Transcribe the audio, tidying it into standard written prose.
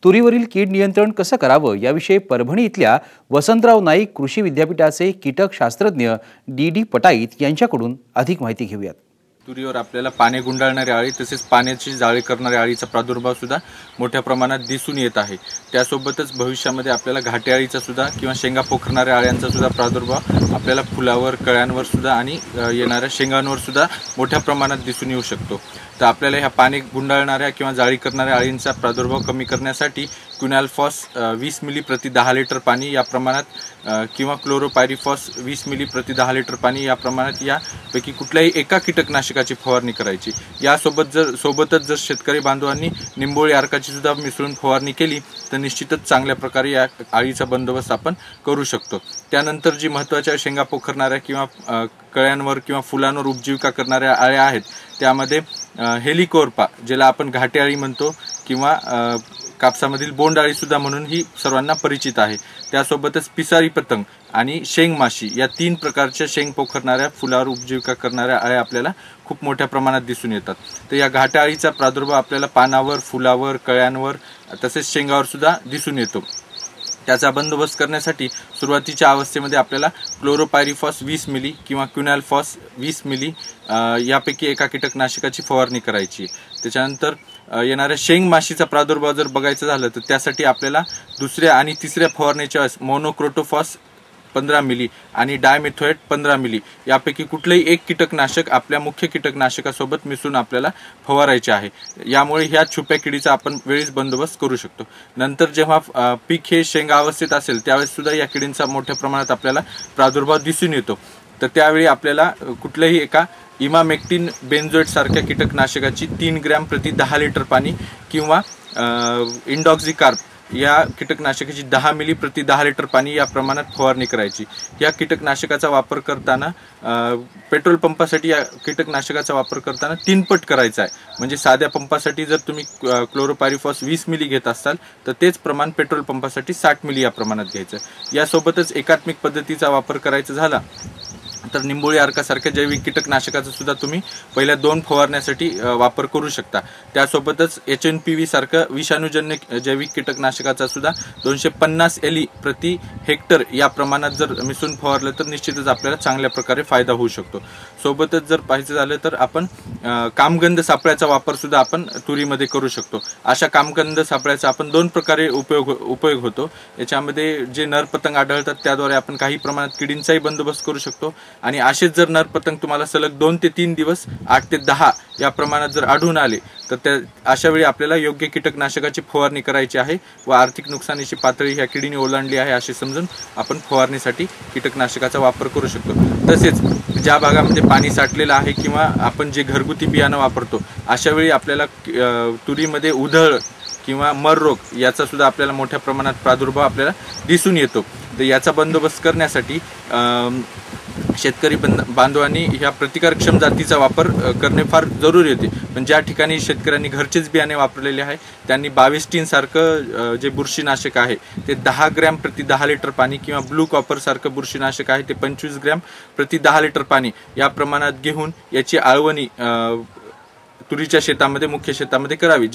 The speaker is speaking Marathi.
तुरीवरील कीड नियंत्रण कसं करावं याविषयी परभणी इथल्या वसंतराव नाईक कृषी विद्यापीठाचे कीटक शास्त्रज्ञ डी पटाईत यांच्याकडून अधिक माहिती घेऊयात। तुरीवर आपल्याला पाने गुंडाळणारी अळी तसेच पाण्याची जाळी करणाऱ्या अळीचा प्रादुर्भाव सुद्धा मोठ्या प्रमाणात दिसून येत आहे। त्यासोबतच भविष्यामध्ये आपल्याला घाटे अळीचा सुद्धा किंवा शेंगा पोखरणाऱ्या अळ्यांचा सुद्धा प्रादुर्भाव आपल्याला फुलावर, कळ्यांवर सुद्धा आणि येणाऱ्या शेंगांवर सुद्धा मोठ्या प्रमाणात दिसून येऊ शकतो। तर आपल्याला ह्या पाने गुंडाळणाऱ्या किंवा जाळी करणाऱ्या अळींचा प्रादुर्भाव कमी करण्यासाठी क्विनॉल्फॉस 20 मिली प्रति 10 लिटर पाणी या प्रमाणात किंवा क्लोरोपायरिफॉस 20 मिली प्रति 10 लिटर पाणी या प्रमाणात यापैकी कुठल्याही एका कीटकनाशकाची फवारणी करायची। सोबतच जर शेतकरी बांधवांनी निंबोळी अर्काची सुद्धा मिसळून फवारणी केली तर निश्चितच चांगल्या प्रकारे या अळीचा बंदोबस्त आपण करू शकतो। त्यानंतर जी महत्त्वाच्या शेंगा पोखरणाऱ्या किंवा कळ्यांवर किंवा फुलांवर उपजीविका करणाऱ्या अळ्या आहेत त्यामध्ये हेलिकोर्पा ज्याला आपण घाटे अळी म्हणतो किंवा कापसामधील बोंड अळी सुद्धा म्हणून ही सर्वांना परिचित आहे। त्यासोबतच पिसारी पतंग आणि शेंग माशी या 3 प्रकारच्या शेंग पोखरणाऱ्या फुलावर उपजीविका करणाऱ्या अळ्या आपल्याला खूप मोठ्या प्रमाणात दिसून येतात। तर या घाटे अळीचा प्रादुर्भाव आपल्याला पानावर, फुलावर, कळ्यांवर तसेच शेंगावर सुद्धा दिसून येतो। त्याचा बंदोबस्त करण्यासाठी सुरुवातीच्या अवस्थेमध्ये आपल्याला क्लोरोपायरिफॉस 20 मिली किंवा क्विनॉल्फॉस 20 मिली यापैकी एका कीटकनाशकाची फवारणी करायची। त्याच्यानंतर येणाऱ्या शेंग माशीचा प्रादुर्भाव जर बघायचं झालं तर त्यासाठी आपल्याला दुसऱ्या आणि तिसऱ्या फवारणीच्या वेळेस मोनोक्रोटोफॉस 15 मिली आणि डायमेथोएट 15 मिली यापैकी कुठलेही एक कीटकनाशक आपल्या मुख्य कीटकनाशकासोबत मिसळून आपल्याला फवारायचे आहे। यामुळे ह्या छुप्या किडीचा आपण वेळीच बंदोबस्त करू शकतो। नंतर जेव्हा पीक हे शेंगा अवस्थेत असेल त्यावेळेस सुद्धा या किडींचा मोठ्या प्रमाणात आपल्याला प्रादुर्भाव दिसून येतो। तर त्यावेळी आपल्याला कुठल्याही एका इमामेक्टिन बेन्झोएट सारख्या कीटकनाशकाची 3 ग्रॅम प्रति 10 लिटर पाणी किंवा इंडॉक्झिकार्प या कीटकनाशकाची 10 मिली प्रति 10 लिटर पाणी या प्रमाणात फवारणी करायची। या कीटकनाशकाचा वापर करताना पेट्रोल पंपासाठी या कीटकनाशकाचा वापर करताना 3 पट करायचा आहे। म्हणजे साध्या पंपासाठी जर तुम्ही क्लोरोपायरिफॉस 20 मिली घेत असाल तर तेच प्रमाण पेट्रोल पंपासाठी 60 मिली या प्रमाणात घ्यायचं। यासोबतच एकात्मिक पद्धतीचा वापर करायचा झाला तर निंबोळी अर्कासारख्या जैविक कीटकनाशकाचा सुद्धा तुम्ही पहिल्या 2 फवारण्यासाठी वापर करू शकता। त्यासोबतच HNPV सारखं विषाणूजन्य जैविक कीटकनाशकाचा सुद्धा 250 एली प्रति हेक्टर या प्रमाणात जर मिसळून फवारलं तर निश्चितच आपल्याला चांगल्या प्रकारे फायदा होऊ शकतो। सोबतच जर पाहायचं झालं तर आपण कामगंध सापळ्याचा वापर सुद्धा आपण तुरीमध्ये करू शकतो। अशा कामगंध सापळ्याचा आपण 2 प्रकारे उपयोग होतो। याच्यामध्ये जे नरपतंग आढळतात त्याद्वारे आपण काही प्रमाणात किडींचाही बंदोबस्त करू शकतो आणि असेच जर नरपतंग तुम्हाला सलग 2 ते 3 दिवस 8 ते 10 या प्रमाणात जर आढळून आले तर अशा वेळी आपल्याला योग्य कीटकनाशकाची फवारणी करायची आहे व आर्थिक नुकसानीची पातळी ह्या किडीने ओलांडली आहे असे समजून आपण फवारणीसाठी कीटकनाशकाचा वापर करू शकतो। तसेच ज्या भागामध्ये पाणी साठलेलं आहे किंवा आपण जे घरगुती बियाणं वापरतो अशा वेळी आपल्याला तुरीमध्ये उधळ किंवा मर रोग याचा सुद्धा आपल्याला मोठ्या प्रमाणात प्रादुर्भाव आपल्याला दिसून येतो। तर याचा बंदोबस्त करण्यासाठी शेतकरी बांधवांनी ह्या प्रतिकारक्षम जातीचा वापर करणे फार जरुरी होते। पण ज्या ठिकाणी शेतकऱ्यांनी घरचेच बियाणे वापरलेले आहे त्यांनी 22 सारखं जे बुरशीनाशक आहे ते 10 ग्रॅम प्रति 10 लिटर पाणी किंवा ब्लू कॉपर सारखं बुरशीनाशक आहे ते 25 ग्रॅम प्रति 10 लिटर पाणी या प्रमाणात घेऊन याची आळवणी तुरीच्या शेतामध्ये, मुख्य शेतामध्ये करावी।